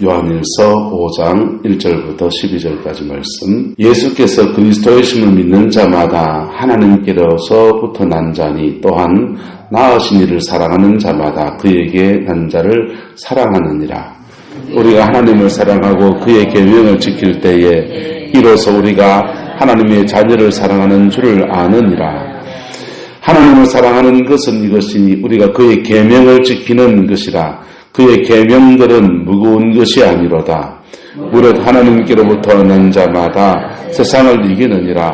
요한일서 5장 1절부터 12절까지 말씀. 예수께서 그리스도이심을 믿는 자마다 하나님께로서부터 난 자니 또한 나으신 이를 사랑하는 자마다 그에게 난 자를 사랑하느니라. 우리가 하나님을 사랑하고 그의 계명을 지킬 때에 이로써 우리가 하나님의 자녀를 사랑하는 줄을 아느니라. 하나님을 사랑하는 것은 이것이니 우리가 그의 계명을 지키는 것이라. 그의 계명들은 무거운 것이 아니로다. 무릇 하나님께로부터 난 자마다 세상을 이기느니라.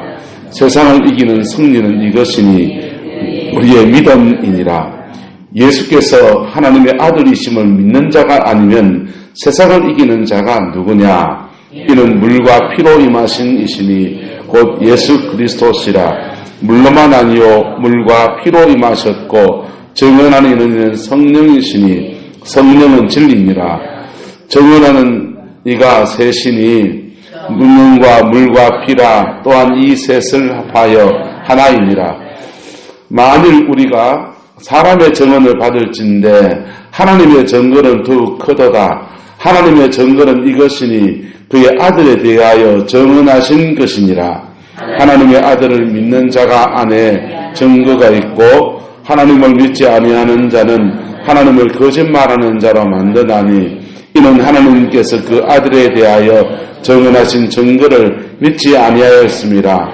세상을 이기는 승리는 이것이니 우리의 믿음이니라. 예수께서 하나님의 아들이심을 믿는 자가 아니면 세상을 이기는 자가 누구냐? 이는 물과 피로 임하신 이시니 곧 예수 그리스도시라. 물로만 아니요 물과 피로 임하셨고 정언하는 이는 성령이시니 성령은 진리니라. 정언하는 이가 셋이니 문명과 물과 피라. 또한 이 셋을 합하여 하나이니라. 만일 우리가 사람의 정언을 받을진대 하나님의 정언은 더욱 크도다. 하나님의 정언은 이것이니 그의 아들에 대하여 정언하신 것이니라. 하나님의 아들을 믿는 자가 안에 증거가 있고 하나님을 믿지 아니하는 자는 하나님을 거짓말하는 자로 만드나니 이는 하나님께서 그 아들에 대하여 정언하신 증거를 믿지 아니하였습니다.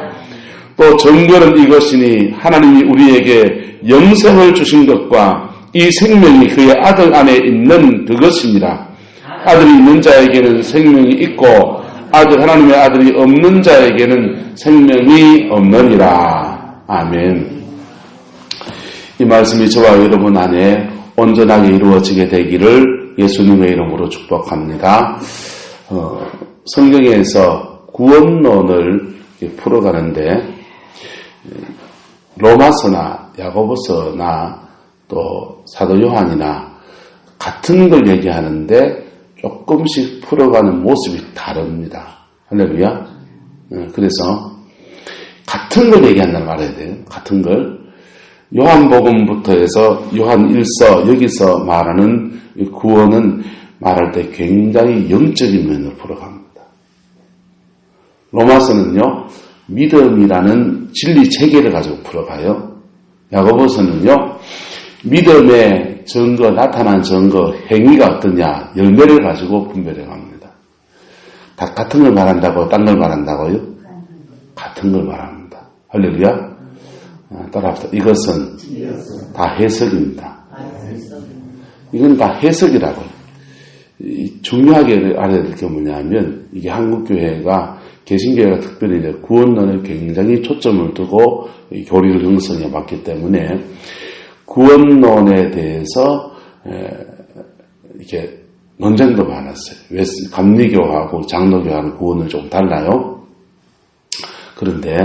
또 증거는 이것이니 하나님이 우리에게 영생을 주신 것과 이 생명이 그의 아들 안에 있는 그것이니라. 아들이 있는 자에게는 생명이 있고 하나님의 아들이 없는 자에게는 생명이 없느니라. 아멘. 이 말씀이 저와 여러분 안에 온전하게 이루어지게 되기를 예수님의 이름으로 축복합니다. 성경에서 구원론을 풀어가는데 로마서나 야고보서나 또 사도 요한이나 같은 걸 얘기하는데 조금씩 풀어가는 모습이 다릅니다. 할렐루야. 그래서 같은 걸 얘기한다는 말해야 돼요. 같은 걸. 요한복음부터 해서 요한 1서 여기서 말하는 구원은 말할 때 굉장히 영적인 면으로 풀어갑니다. 로마서는요 믿음이라는 진리 체계를 가지고 풀어가요. 야고보서는요 믿음의 증거, 나타난 증거, 행위가 어떠냐 열매를 가지고 분별해 갑니다. 다 같은 걸 말한다고 딴 걸 말한다고요? 같은 걸 말합니다. 할렐루야. 따라합시다. 이것은 다 해석입니다. 이건 다 해석이라고요. 중요하게 알아야 될 게 뭐냐면 이게 한국교회가 개신교회가 특별히 이제 구원론에 굉장히 초점을 두고 교리를 형성해 왔기 때문에 구원론에 대해서 이렇게 논쟁도 많았어요. 왜 감리교하고 장로교하는 구원은 좀 달라요? 그런데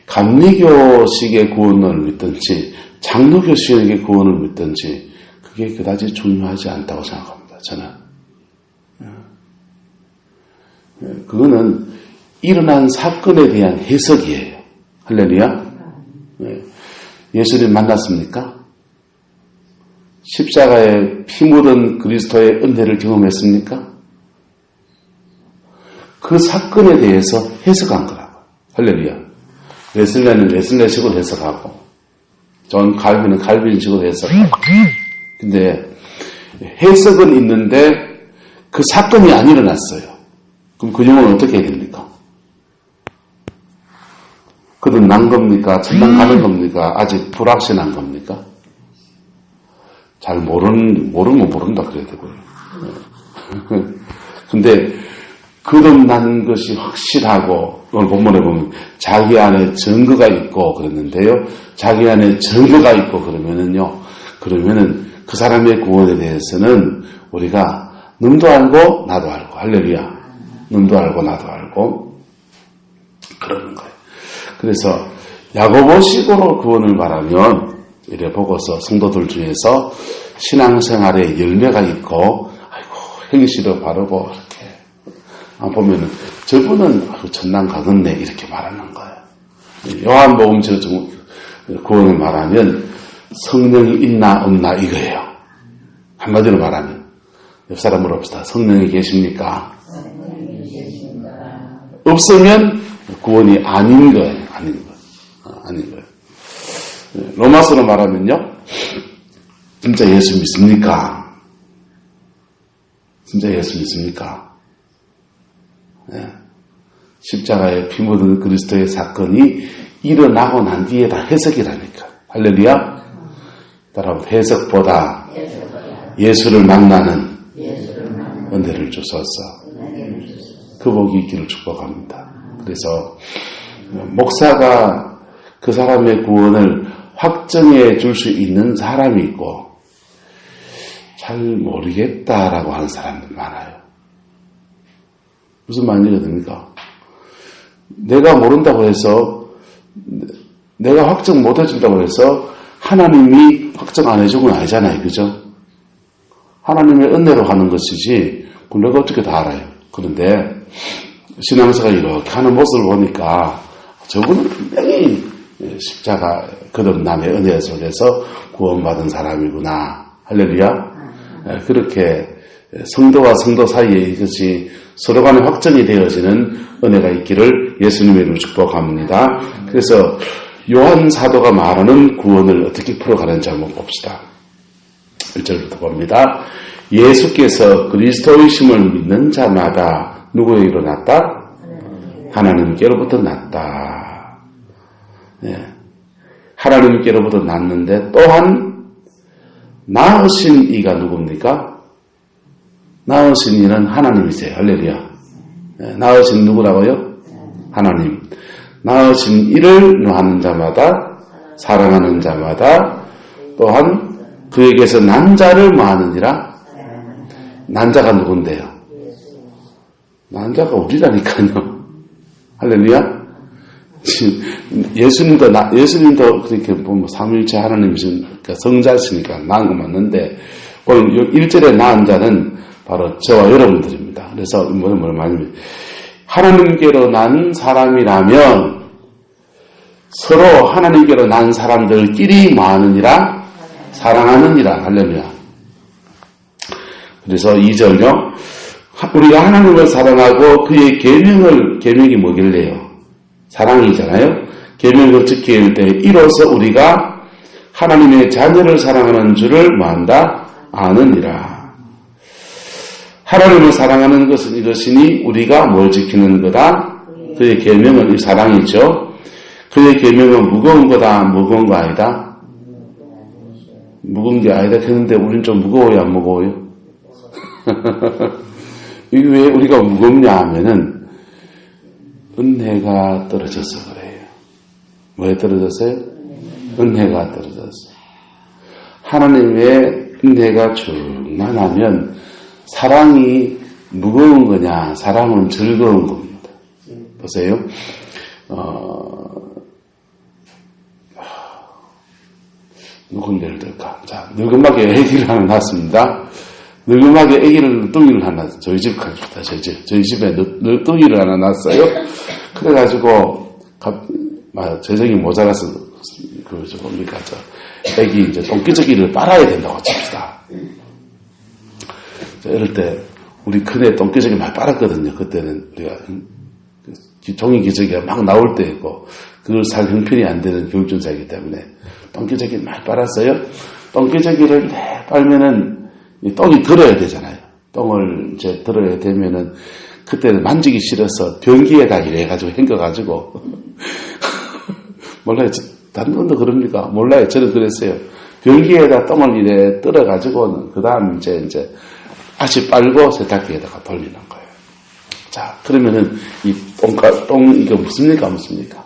감리교식의 구원론을 믿든지 장로교식의 구원을 믿든지 그게 그다지 중요하지 않다고 생각합니다. 저는. 그거는 일어난 사건에 대한 해석이에요. 할렐루야. 예수님 만났습니까? 십자가에 피 묻은 그리스도의 은혜를 경험했습니까? 그 사건에 대해서 해석한 거라고. 할렐루야. 웨슬레는 웨슬레식으로 해석하고 존 칼빈은 칼빈식으로 해석하고 근데 해석은 있는데 그 사건이 안 일어났어요. 그럼 그 영혼은 어떻게 해야 됩니까? 그는 난 겁니까? 천당 가는 겁니까? 아직 불확신한 겁니까? 잘 모르면 모른다 그래야 되고요. 근데 그는 난 것이 확실하고 오늘 본문에 보면 자기 안에 증거가 있고 그랬는데요. 자기 안에 증거가 있고 그러면은 그 사람의 구원에 대해서는 우리가 눈도 알고 나도 알고 할렐루야. 눈도 알고 나도 알고 그러는 거예요. 그래서 야고보식으로 구원을 말하면 이래 보고서 성도들 중에서 신앙생활에 열매가 있고 행실을 바르고 이렇게 보면은 저분은 천당 가겠네 이렇게 말하는 거예요. 요한복음처럼 구원을 말하면 성령이 있나 없나 이거예요. 한마디로 말하면 옆 사람 물어봅시다. 성령이 계십니까? 없으면 구원이 아닌 거예요. 아닌 거예요. 로마서로 말하면요. 진짜 예수 믿습니까? 진짜 예수 믿습니까? 네. 십자가에 피 묻은 그리스도의 사건이 일어나고 난 뒤에 다 해석이라니까. 할렐루야. 따라 해석보다 예수를 만나는 은혜를 주소서. 그 복이 있기를 축복합니다. 그래서 목사가 그 사람의 구원을 확정해 줄 수 있는 사람이 있고 잘 모르겠다라고 하는 사람들 많아요. 무슨 말인지 됩니까? 내가 모른다고 해서 내가 확정 못 해준다고 해서 하나님이 확정 안 해준 건 아니잖아요. 그죠? 하나님의 은혜로 하는 것이지 그걸 내가 어떻게 다 알아요. 그런데 신앙사가 이렇게 하는 모습을 보니까 저분은 분명히 십자가 거듭남의 은혜 속에서 구원받은 사람이구나. 할렐루야. 그렇게 성도와 성도 사이에 이것이 서로 간에 확정이 되어지는 은혜가 있기를 예수님의 이름으로 축복합니다. 그래서 요한 사도가 말하는 구원을 어떻게 풀어가는지 한번 봅시다. 1절부터 봅니다. 예수께서 그리스도이심을 믿는 자마다 누구에게로 났다? 하나님께로부터 났다. 네. 하나님께로부터 났는데 또한 낳으신 이가 누굽니까? 낳으신 이는 하나님이세요. 할렐루야. 네. 낳으신 누구라고요? 하나님. 낳으신 이를 낳는 자마다 사랑하는 자마다 또한 그에게서 난 자를 뭐하느니라? 난 자가 누군데요? 난 자가 우리라니까요. 할렐루야. 예수님도 그렇게 보면 삼위일체 하나님이시니까 성자시니까 낳은 거 맞는데 오늘 1절에 낳은 자는 바로 저와 여러분들입니다. 그래서 뭘 말하냐면 하나님께로 난 사람이라면 서로 하나님께로 난 사람들끼리 뭐하느니라? 사랑하느니라. 할렐루야. 그래서 2절요. 우리가 하나님을 사랑하고 그의 계명이 뭐길래요? 사랑이잖아요. 계명을 지킬 때 이로써 우리가 하나님의 자녀를 사랑하는 줄을 뭐한다? 아느니라. 하나님을 사랑하는 것은 이것이니 우리가 뭘 지키는 거다? 그의 계명은 이 사랑이죠. 그의 계명은 무거운 거다? 무거운 거 아니다? 무거운 게 아니다 했는데 우린 좀 무거워요? 안 무거워요? 이게 왜 우리가 무겁냐 하면은 은혜가 떨어져서 그래요. 왜 떨어졌어요? 은혜가 떨어졌어요. 하나님의 은혜가 충만하면 사랑이 무거운 거냐? 사랑은 즐거운 겁니다. 보세요. 누굴 예를 들까? 자, 늙음하게 아기를 하나 낳았습니다. 늙음하게 아기를 뚱이를 하나 낳았어요. 저희 집 가십니다. 저희 집에 뚱이를 하나 낳았어요. 그래가지고 재정이 모자라서 뭡니까? 아기 이제 똥기저귀를 빨아야 된다고 칩시다. 이럴 때 우리 큰애 똥기저귀 많이 빨았거든요. 그때는 우리가 종이 기저귀가 막 나올 때였고 그걸 살 형편이 안 되는 교육전사이기 때문에 똥기저귀를 많이 빨았어요. 똥기저귀를 빨면은 이 똥이 들어야 되잖아요. 똥을 이제 들어야 되면은 그때는 만지기 싫어서 변기에다 이래가지고 헹궈가지고 몰라요. 다른 분도 그럽니까? 몰라요. 저는 그랬어요. 변기에다 똥을 이래 떨어가지고는 그 다음 이제 다시 빨고 세탁기에다가 돌리는 거예요. 자, 그러면은 이 똥 이거 묻습니까? 묻습니까?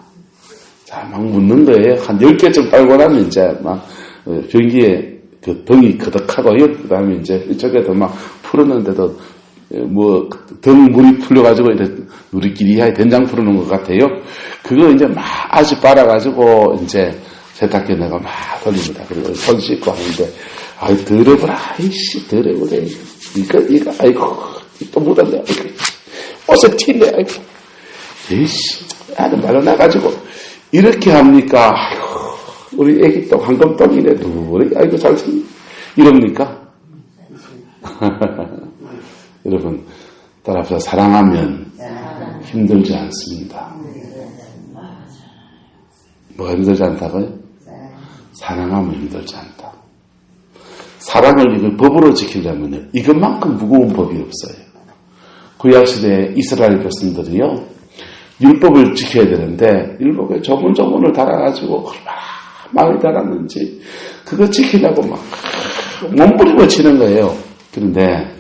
자, 막 묻는 거예요. 한 10개쯤 빨고 나면 이제 막 변기에 그 덩이 그득하고요. 그 다음에 이제 이쪽에도 막 풀었는데도 덩 물이 풀려가지고 우리끼리 된장 풀어놓은 것 같아요. 그거 이제 막 아주 빨아가지고 이제 세탁기에 내가 막 돌립니다. 그리고 손 씻고 하는데, 아이, 더러워라. 아이씨, 더러워래. 이거, 아이고, 또 묻었네. 아이고, 옷에 튀네. 아이고, 에이씨, 아주 말라나가지고, 이렇게 합니까? 아이고, 우리 애기 똥, 황금똥이네. 누구래? 아이고, 잘생겼 이럽니까? 여러분, 따라합시다. 사랑하면 힘들지 않습니다. 뭐가 힘들지 않다고요? 사랑하면 힘들지 않다. 사랑을 이걸 법으로 지키려면요, 이것만큼 무거운 법이 없어요. 구약시대 이스라엘 백성들이요, 율법을 지켜야 되는데, 율법에 조문조문을 달아가지고, 얼마나 많이 달았는지, 그거 지키려고 막, 몸부림을 치는 거예요. 그런데,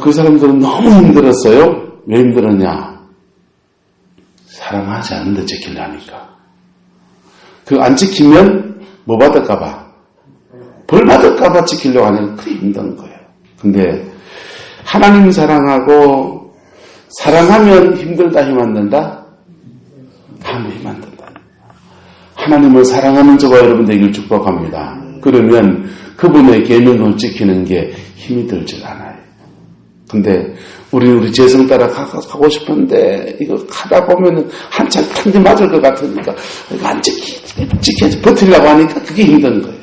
그 사람들은 너무 힘들었어요. 왜 힘들었냐? 사랑하지 않는데 지키려니까. 그거 안 지키면, 뭐 받을까봐? 벌 받을까봐 지키려고 하니까 그게 힘든 거예요. 근데, 하나님 사랑하고, 사랑하면 힘들다, 힘 안 든다? 하면 힘 안 든다. 하나님을 사랑하는 저와 여러분 되기를 축복합니다. 그러면 그분의 계명을 지키는 게 힘이 들질 않아요. 근데 우리 재성 따라 가고 싶은데 이거 하다 보면은 한참 탕지 맞을 것 같으니까 이거 안 지켜야지 버티려고 하니까 그게 힘든 거예요.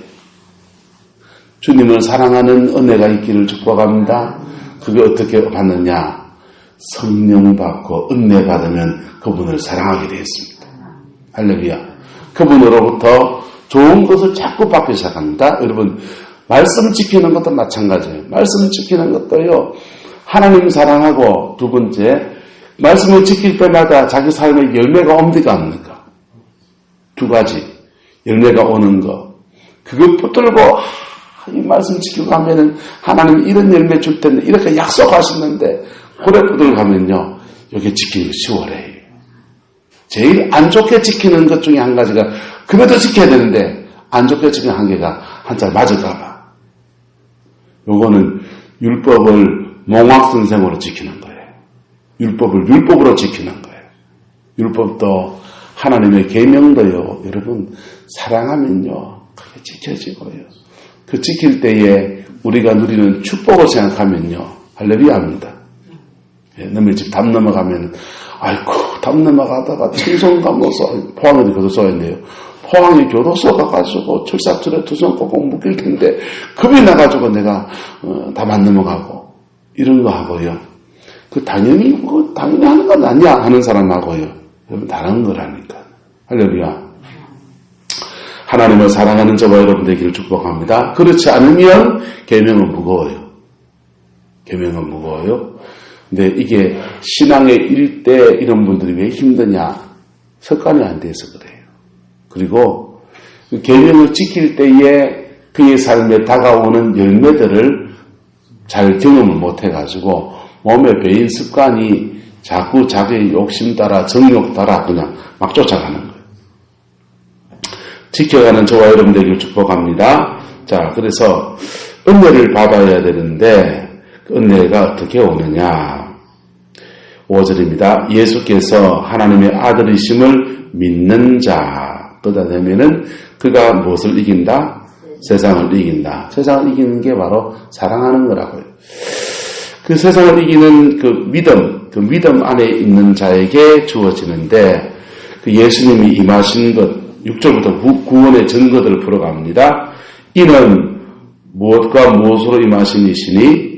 주님을 사랑하는 은혜가 있기를 축복합니다. 그게 어떻게 받느냐? 성령 받고 은혜 받으면 그분을 사랑하게 되었습니다. 할렐루야. 그분으로부터 좋은 것을 자꾸 받기 시작합니다. 여러분, 말씀 지키는 것도 마찬가지예요. 말씀 지키는 것도요, 하나님 사랑하고, 두 번째, 말씀을 지킬 때마다 자기 삶에 열매가 옵니까, 안 옵니까? 두 가지. 열매가 오는 거. 그거 붙들고, 이 말씀 지키고 가면은 하나님 이런 열매 줄 텐데, 이렇게 약속하셨는데, 고래 붙들고 가면요, 여기 지키는 거 쉬워래요. 제일 안 좋게 지키는 것 중에 한 가지가, 그래도 지켜야 되는데, 안 좋게 지키는 한 개가 한짝 맞을까봐. 요거는 율법을 몽학선생으로 지키는 거예요. 율법을 율법으로 지키는 거예요. 율법도 하나님의 계명도요, 여러분, 사랑하면요, 그게 지켜지고요. 그 지킬 때에 우리가 누리는 축복을 생각하면요, 할렐루야입니다. 예, 너희 집 담 넘어가면, 아이고, 담 넘어가다가 청송 가면서, 포항에도 교도소가 있네요. 포항에 교도소 가가지고 철사철에 두 손 꼭 묶일 텐데, 겁이 나가지고 내가, 담 안 넘어가고, 이런 거 하고요. 당연히 하는 건 아니야 하는 사람하고요. 여러분, 다른 거라니까. 할렐루야. 하나님을 사랑하는 저와 여러분 되기를 축복합니다. 그렇지 않으면, 계명은 무거워요. 계명은 무거워요. 근데 이게 신앙의 일대 이런 분들이 왜 힘드냐? 습관이 안 돼서 그래요. 그리고 그 계명을 지킬 때에 그의 삶에 다가오는 열매들을 잘 경험을 못 해가지고 몸에 배인 습관이 자꾸 자기의 욕심 따라 정욕 따라 그냥 막 쫓아가는 거예요. 지켜가는 저와 여러분 되기를 축복합니다. 자, 그래서 은혜를 받아야 되는데 그 은혜가 어떻게 오느냐? 5절입니다. 예수께서 하나님의 아들이심을 믿는 자, 그러다 되면은 그가 무엇을 이긴다? 세상을 이긴다. 세상을 이기는 게 바로 사랑하는 거라고요. 그 세상을 이기는 그 믿음 안에 있는 자에게 주어지는데, 그 예수님이 임하신 것, 6절부터 구원의 증거들을 풀어갑니다. 이는 무엇과 무엇으로 임하신 이시니?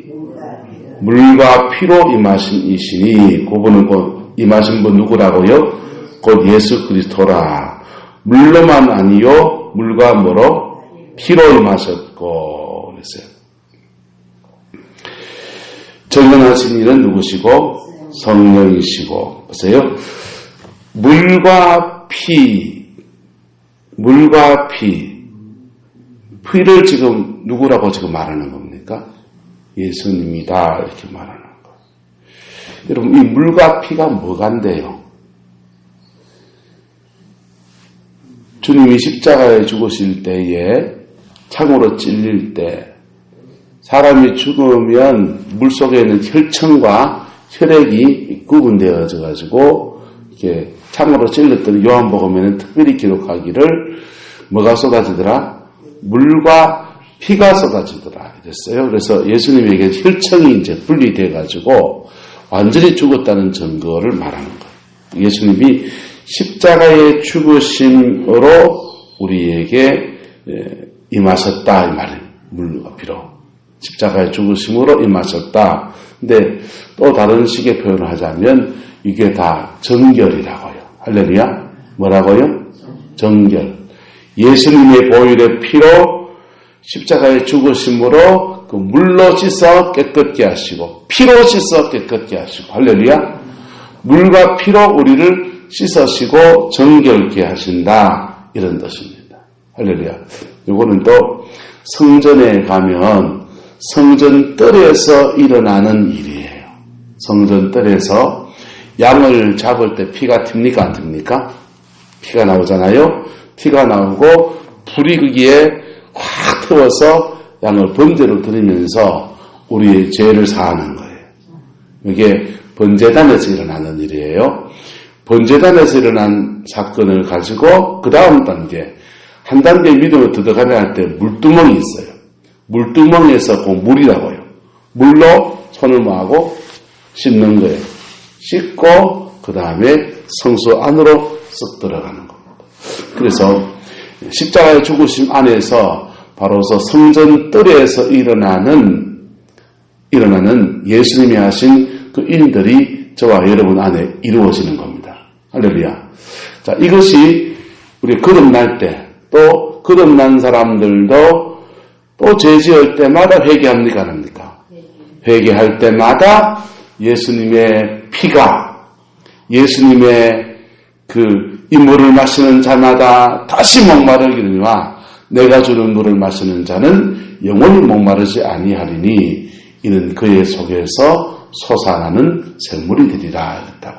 물과 피로 임하신 이시니, 그분은 곧 임하신 분 누구라고요? 곧 예수 그리스도라. 물로만 아니요, 물과 뭐로? 피로 임하셨고, 그랬어요. 정언하신 이는 누구시고? 성령이시고. 보세요. 물과 피를 지금 누구라고 지금 말하는 겁니까? 예수님이다, 이렇게 말하는 거. 여러분, 이 물과 피가 뭐간데요? 주님이 십자가에 죽으실 때에 창으로 찔릴 때 사람이 죽으면 물 속에 있는 혈청과 혈액이 구분되어져 가지고 이렇게 창으로 찔렸던 요한복음에는 특별히 기록하기를 뭐가 쏟아지더라? 물과 피가 쏟아지더라 이랬어요. 그래서 예수님에게 혈청이 이제 분리돼 가지고 완전히 죽었다는 증거를 말하는 거예요. 예수님이 십자가의 죽으심으로 우리에게 임하셨다 이 말이에요. 물과 피로. 십자가의 죽으심으로 임하셨다. 근데 또 다른 식의 표현을 하자면 이게 다 정결이라고요. 할렐루야. 뭐라고요? 정결. 예수님의 보혈의 피로 십자가의 죽으심으로 그 물로 씻어 깨끗게 하시고 피로 씻어 깨끗게 하시고 할렐루야. 물과 피로 우리를 씻으시고 정결케 하신다. 이런 뜻입니다. 할렐루야. 이거는 또 성전에 가면 성전뜰에서 일어나는 일이에요. 성전뜰에서 양을 잡을 때 피가 튑니까 안 튑니까? 피가 나오잖아요. 피가 나오고 불이 거기에 확 태워서 양을 번제로 드리면서 우리의 죄를 사하는 거예요. 이게 번제단에서 일어나는 일이에요. 번제단에서 일어난 사건을 가지고 그 다음 단계, 한 단계 믿음을 들어가려 할 때 물두멍이 있어요. 물두멍에서 그 물이라고요. 물로 손을 모아고 씻는 거예요. 씻고 그 다음에 성소 안으로 쓱 들어가는 겁니다. 그래서 십자가의 죽으심 안에서 바로서 성전 뜰에서 일어나는 예수님이 하신 그 일들이 저와 여러분 안에 이루어지는 겁니다. 할렐루야. 자, 이것이 우리 거듭날 때, 또 거듭난 사람들도 또 죄 지을 때마다 회개합니까? 안 합니까? 회개할 때마다 예수님의 피가, 예수님의 이 물을 마시는 자마다 다시 목마르기니와 내가 주는 물을 마시는 자는 영원히 목마르지 아니하리니 이는 그의 속에서 솟아나는 샘물이 되리라 했다고.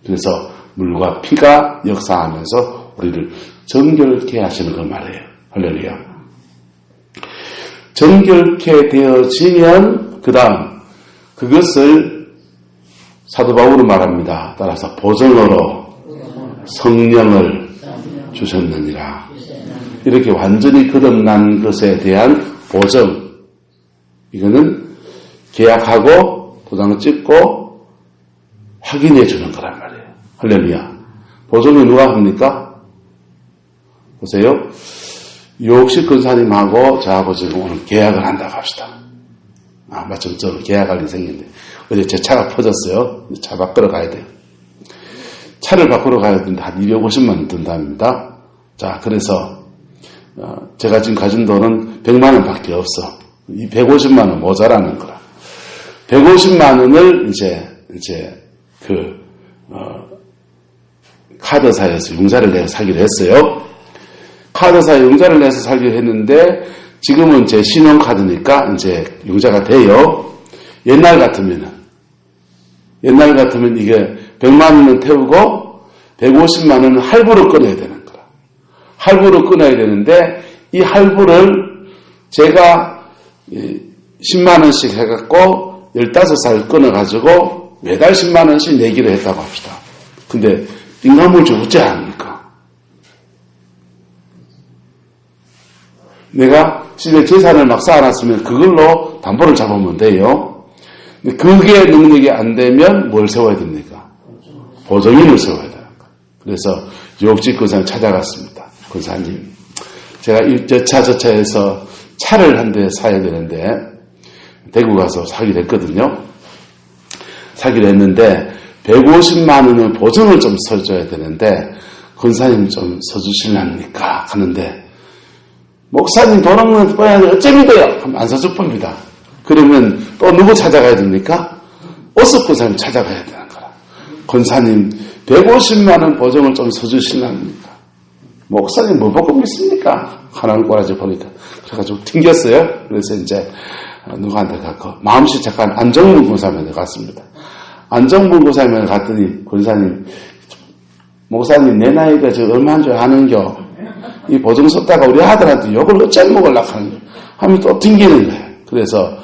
그래서 물과 피가 역사하면서 우리를 정결케 하시는 그 말이에요. 할렐루야. 정결케 되어지면 그 다음 그것을 사도 바울은 말합니다. 따라서 보정으로 성령을 주셨느니라. 이렇게 완전히 거듭난 것에 대한 보정. 이거는 계약하고 도장 찍고 확인해 주는 거란 말이에요. 할렐루야. 보정을 누가 합니까? 보세요. 유옥식 근사님하고 저하고 지금 오늘 계약을 한다고 합시다. 마침 저 계약할 일이 생겼는데 어제 제 차가 퍼졌어요. 차 바꾸러 가야 돼요. 차를 바꾸러 가야 되는데 한 250만 원 든답니다. 자, 그래서 제가 지금 가진 돈은 100만 원밖에 없어. 이 150만 원 모자라는 거라. 150만 원을 이제 카드사에서 융자를 내서 사기로 했어요. 카드사에 융자를 내서 사기로 했는데 지금은 제 신용카드니까 이제 융자가 돼요. 옛날 같으면 이게 100만 원은 태우고 150만 원은 할부로 끊어야 되는 거라. 할부로 끊어야 되는데 이 할부를 제가 10만 원씩 해갖고 15살 끊어가지고 매달 10만 원씩 내기로 했다고 합시다. 근데 인간물질 어째 합니까? 내가 집에 재산을 막 쌓아놨으면 그걸로 담보를 잡으면 돼요. 근데 그게 능력이 안 되면 뭘 세워야 됩니까? 보증인을 세워야 되는 거예요. 그래서 유옥직 근사님 찾아갔습니다. 근사님, 제가 저 차에서 차를 한 대 사야 되는데 대구 가서 사기로 했거든요. 사기로 했는데 150만 원을 보증을 좀 서줘야 되는데 근사님 좀 서주실랍니까? 하는데 목사님 돈 없는 뻔히 어쩌미돼요? 하면 안 서줄 겁니다. 그러면 또 누구 찾아가야 됩니까? 오습 근사님 찾아가야 되는 거라. 근사님 150만 원 보증을 좀 서주실랍니까? 목사님 뭐 보고 믿습니까? 하나님 꼬라지 보니까 그래가지고 튕겼어요. 그래서 이제 누구한테 갔고 마음씨 착한 안정문 권사님한테 갔습니다. 안정문 권사님한테 갔더니 권사님, 목사님 내 나이가 저 얼마인 줄 아는겨? 이 보증 썼다가 우리 아들한테 욕을 어째 먹으려고 하는 거야. 하면 또 튕기는 거예요. 그래서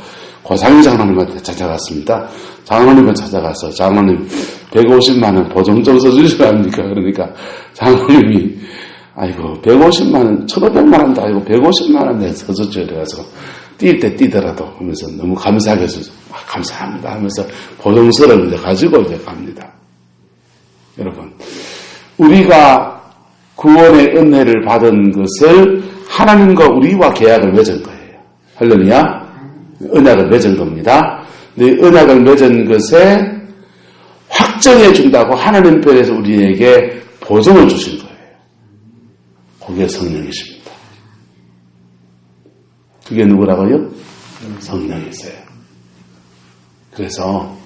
고상희 장로님한테 찾아갔습니다. 장로님을 찾아가서 장로님 150만 원 보증 좀 써주시랍니까? 그러니까 장로님이 아이고 150만 원 1,500만 원도 아니고 150만 원 내서 써줬죠. 그래서 뛸 때 뛰더라도 하면서 너무 감사하게 해서 감사합니다 하면서 보증서를 이제 가지고 이제 갑니다. 여러분, 우리가 구원의 은혜를 받은 것을 하나님과 우리와 계약을 맺은 거예요. 할렐루야. 언약을 맺은 겁니다. 근데 언약을 맺은 것에 확정해 준다고 하나님 편에서 우리에게 보증을 주신 거예요. 그게 성령이십니다. 그게 누구라고요? 성령이세요. 그래서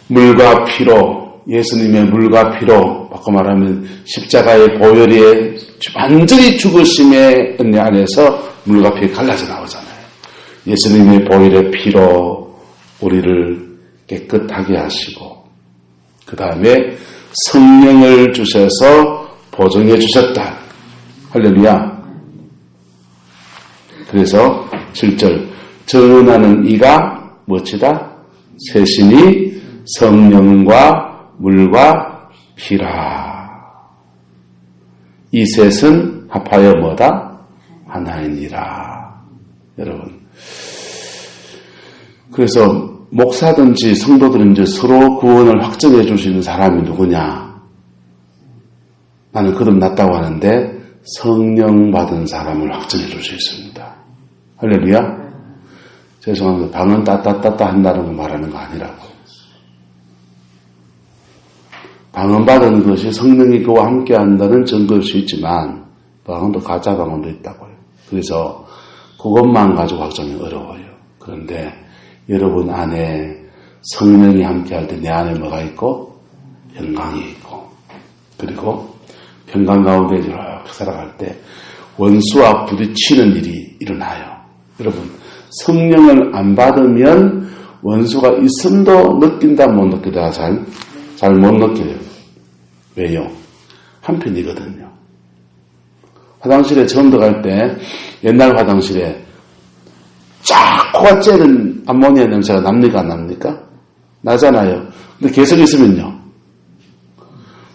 물과 피로, 예수님의 물과 피로, 바꿔 말하면 십자가의 보혈의 완전히 죽으심의 은혜 안에서 물과 피가 갈라져 나오잖아요. 예수님의 보혈의 피로 우리를 깨끗하게 하시고 그 다음에 성령을 주셔서 보증해 주셨다. 할렐루야. 그래서 7절 정은하는 이가 무엇이다? 셋이니 성령과 물과 피라. 이 셋은 합하여 뭐다? 하나이니라. 여러분, 그래서 목사든지 성도들인지 서로 구원을 확정해 주시는 사람이 누구냐? 나는 거듭났다고 하는데 성령 받은 사람을 확정해 줄 수 있습니다. 할렐루야. 죄송합니다. 방언 따따따따 한다는 거 말하는 거 아니라고. 방언 받은 것이 성령이 그와 함께 한다는 증거일 수 있지만 방언도 가짜 방언도 있다고요. 그래서 그것만 가지고 확정이 어려워요. 그런데 여러분 안에 성령이 함께 할 때 내 안에 뭐가 있고 평강이 있고 그리고 평강 가운데 이렇게 살아갈 때 원수와 부딪히는 일이 일어나요. 여러분, 성령을 안 받으면 원수가 있음도 느낀다 못 느끼다 잘 못 느껴요. 왜요? 한편이거든요. 화장실에 처음 들어갈 때 옛날 화장실에 쫙 코가 째는 암모니아 냄새가 납니까 안 납니까? 나잖아요. 근데 계속 있으면요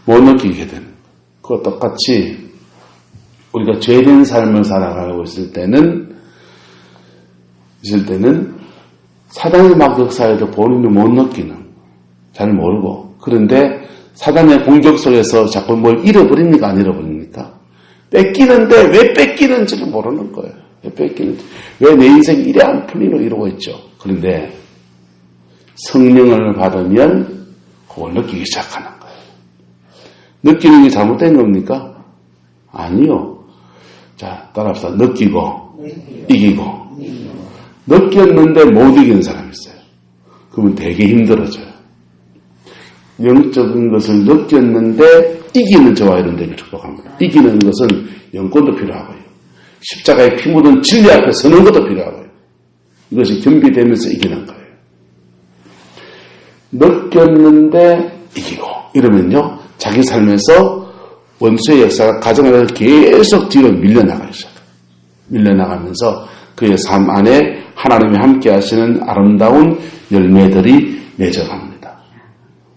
못 느끼게 되는. 그거 똑같이 우리가 죄된 삶을 살아가고 있을 때는 사단의 막 역사에도 본인이 못 느끼는, 잘 모르고, 그런데 사단의 공격 속에서 자꾸 뭘 잃어버립니까? 안 잃어버립니까? 뺏기는데 왜 뺏기는지를 모르는 거예요. 왜 뺏기는지. 왜 내 인생이 이래 안 풀리노 이러고 있죠. 그런데 성령을 받으면 그걸 느끼기 시작하는 거예요. 느끼는 게 잘못된 겁니까? 아니요. 자, 따라합시다. 느끼고 이기고. 느꼈는데 못 이기는 사람이 있어요. 그러면 되게 힘들어져요. 영적인 것을 느꼈는데 이기는 저와 이런 데를 축복합니다. 이기는 것은 영권도 필요하고요. 십자가에 피 묻은 진리 앞에 서는 것도 필요하고요. 이것이 겸비되면서 이기는 거예요. 느꼈는데 이기고 이러면요 자기 삶에서 원수의 역사가 가정에서 계속 뒤로 밀려나가기 시작해요. 밀려나가면서 그의 삶 안에 하나님이 함께 하시는 아름다운 열매들이 맺어갑니다.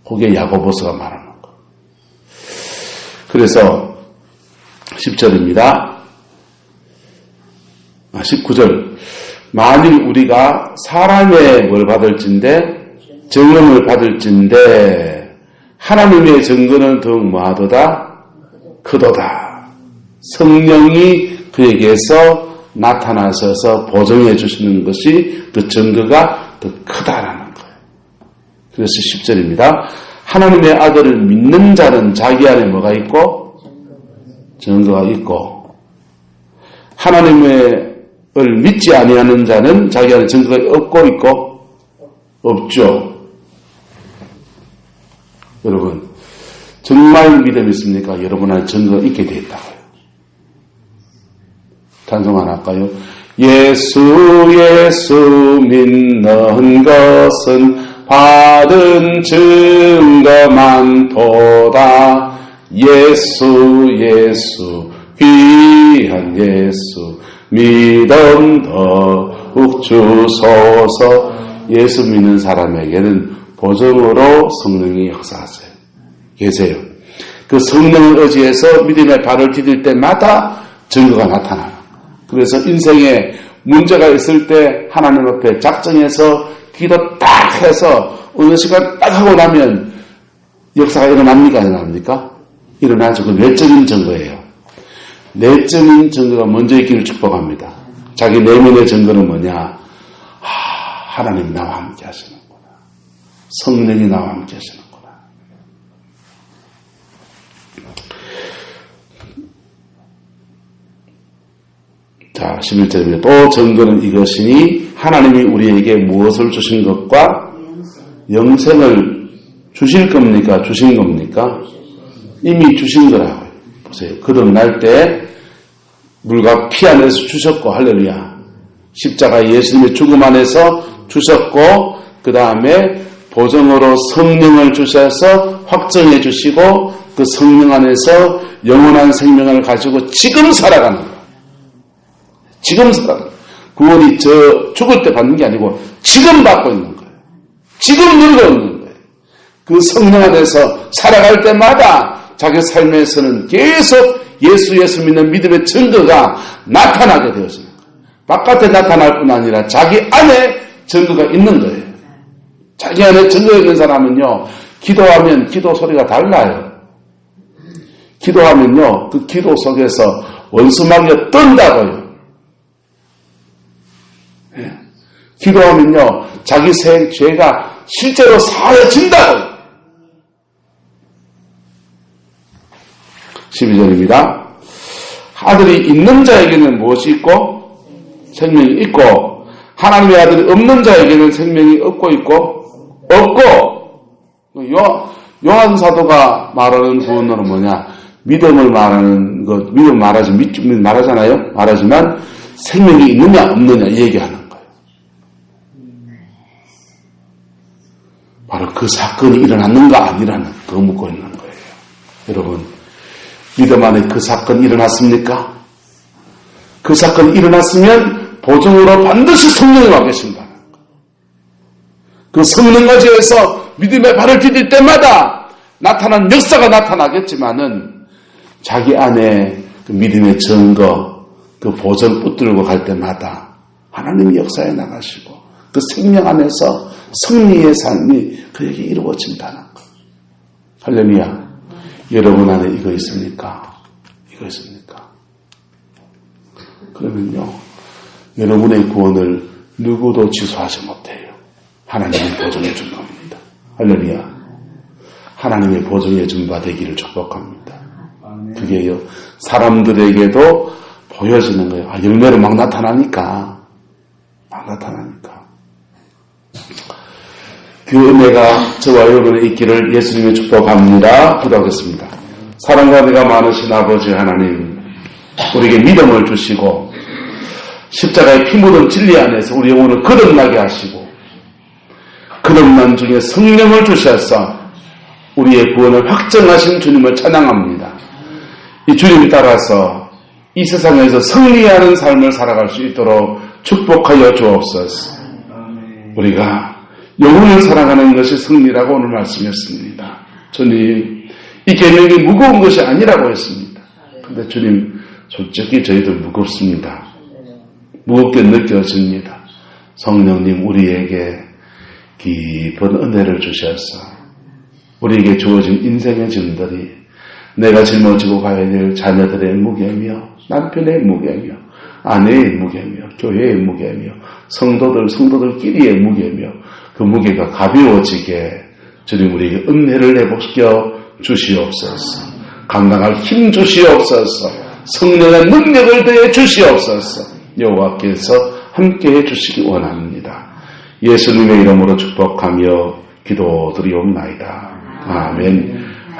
그게 야고보서가 말하는 거. 그래서 10절입니다. 19절. 만일 우리가 사람의 뭘 받을진데 증언을 받을진데 하나님의 증거는 더욱 뭐하도다? 크도다. 성령이 그에게서 나타나셔서 보증해 주시는 것이 그 증거가 더 크다라는 거예요. 그래서 10절입니다. 하나님의 아들을 믿는 자는 자기 안에 뭐가 있고? 증거가 있고 하나님을 믿지 아니하는 자는 자기 안에 증거가 없고 있고 없죠. 여러분 정말 믿음이 있습니까? 여러분 안에 증거가 있게 되어 있다고요. 찬송 하나 할까요? 예수 믿는 것은 받은 증거만 도다. 예수 귀한 예수 믿음 더욱 주소서. 예수 믿는 사람에게는 보증으로 성령이 역사하세요. 계세요. 그 성령을 의지해서 믿음의 발을 디딜 때마다 증거가 나타나요. 그래서 인생에 문제가 있을 때 하나님 앞에 작정해서 기도 딱 해서 어느 시간 딱 하고 나면 역사가 일어납니까? 안 일어납니까? 일어나죠. 그 내적인 증거예요. 내적인 증거가 먼저 있기를 축복합니다. 자기 내면의 증거는 뭐냐? 하나님이 나와 함께 하시는구나. 성령이 나와 함께 하시는구나. 자, 11절입니다. 또 증거는 이것이니 하나님이 우리에게 무엇을 주신 것과 영생을 주실 겁니까? 주신 겁니까? 이미 주신 거라고요. 보세요. 거듭날 때 물과 피 안에서 주셨고, 할렐루야. 십자가 예수님의 죽음 안에서 주셨고, 그 다음에 보정으로 성령을 주셔서 확정해 주시고, 그 성령 안에서 영원한 생명을 가지고 지금 살아가는 거예요. 지금 살아가는 거예요. 구원이 죽을 때 받는 게 아니고 지금 받고 있는 거예요. 지금 누리고 있는 거예요. 그 성령 안에서 살아갈 때마다 자기 삶에서는 계속 예수 믿는 믿음의 증거가 나타나게 되었습니다. 바깥에 나타날 뿐 아니라 자기 안에 증거가 있는 거예요. 자기 안에 증거가 있는 사람은요, 기도하면 기도 소리가 달라요. 기도하면요, 그 기도 속에서 원수마귀가 뜬다고요. 예. 기도하면요, 자기 죄가 실제로 사해진다고요. 12절입니다. 아들이 있는 자에게는 무엇이 있고 생명이 있고 하나님의 아들이 없는 자에게는 생명이 없고 있고 없고. 요한 사도가 말하는 구원은 뭐냐? 믿음을 말하는 것, 믿음 말하잖아요. 말하지만 생명이 있느냐 없느냐 얘기하는 거예요. 바로 그 사건이 일어났는가 아니라는 그 묻고 있는 거예요. 여러분, 믿음 안에 그 사건이 일어났습니까? 그 사건이 일어났으면 보증으로 반드시 성령이 와 계신다는 거예요. 그 성령 가지에서 믿음의 발을 디딜 때마다 나타난 역사가 나타나겠지만은 자기 안에 그 믿음의 증거, 그 보증 붙들고 갈 때마다 하나님이 역사에 나가시고 그 생명 안에서 승리의 삶이 그에게 이루어진다는 거예요. 할렐루야. 여러분 안에 이거 있습니까? 이거 있습니까? 그러면요, 여러분의 구원을 누구도 취소하지 못해요. 하나님이 보증해 준 겁니다. 할렐루야. 하나님의 보증해 준 바 되기를 축복합니다. 그게요, 사람들에게도 보여지는 거예요. 열매로 막 나타나니까. 그 은혜가 저와 여러분의 있기를 예수님의 축복합니다. 기도하겠습니다. 사랑과 은혜가 많으신 아버지 하나님, 우리에게 믿음을 주시고 십자가의 피 묻은 진리 안에서 우리 영혼을 거듭나게 하시고 거듭난 중에 성령을 주셔서 우리의 구원을 확정하신 주님을 찬양합니다. 이 주님 따라서 이 세상에서 승리하는 삶을 살아갈 수 있도록 축복하여 주옵소서. 우리가 영혼을 사랑하는 것이 승리라고 오늘 말씀했습니다. 주님, 이 계명이 무거운 것이 아니라고 했습니다. 그런데 주님, 솔직히 저희도 무겁습니다. 무겁게 느껴집니다. 성령님, 우리에게 깊은 은혜를 주셔서 우리에게 주어진 인생의 짐들이 내가 짊어지고 가야 될 자녀들의 무게며 남편의 무게며 아내의 무게며 교회의 무게며 성도들끼리의 무게며 그 무게가 가벼워지게 주님 우리에게 은혜를 회복시켜 주시옵소서. 감당할 힘 주시옵소서. 성령의 능력을 더해 주시옵소서. 여호와께서 함께해 주시기 원합니다. 예수님의 이름으로 축복하며 기도드리옵나이다. 아멘.